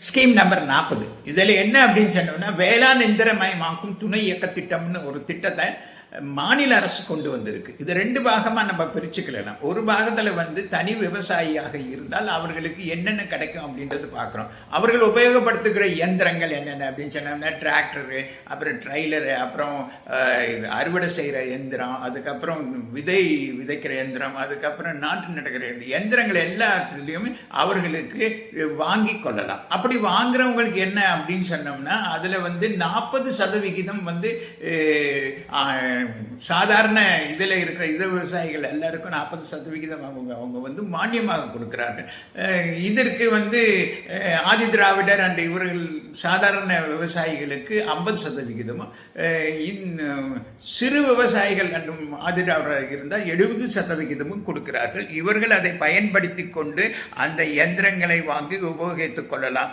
Scheme number 40. இதில் என்ன அப்படின்னு சொன்னோம்னா, வேளாண் எந்திரமயமாக்கும் துணை இயக்க திட்டம்னு ஒரு திட்டத்தை மாநில அரசு கொண்டு வந்திருக்கு. இது 2 பாகமாக நம்ம பிரிச்சுக்கலாம். ஒரு பாகத்தில் தனி விவசாயியாக இருந்தால் அவர்களுக்கு என்னென்ன கிடைக்கும் அப்படின்றது பார்க்குறோம். அவர்கள் உபயோகப்படுத்துகிற இயந்திரங்கள் என்னென்ன அப்படின்னு சொன்னோம்னா, டிராக்டரு, அப்புறம் ட்ரெய்லரு, அப்புறம் அறுவடை செய்கிற இயந்திரம், அதுக்கப்புறம் விதைக்கிற இயந்திரம், அதுக்கப்புறம் நாட்டு நடக்கிற இயந்திரங்கள் எல்லாத்துலேயுமே அவர்களுக்கு வாங்கி கொள்ளலாம். அப்படி வாங்குறவங்களுக்கு என்ன அப்படின்னு சொன்னோம்னா, அதில் 40% சாதாரண இதில் இருக்கிற விவசாயிகள் எல்லாருக்கும் 40% அவங்க மானியமாக கொடுக்கிறார்கள். இதற்கு ஆதி திராவிடர் அண்ட் இவர்கள் சாதாரண விவசாயிகளுக்கு 50%, சிறு விவசாயிகள் மற்றும் ஆதி திராவிடர் இருந்தால் 70% கொடுக்கிறார்கள். இவர்கள் அதை பயன்படுத்தி கொண்டு அந்த இயந்திரங்களை வாங்கி உபயோகித்துக் கொள்ளலாம்.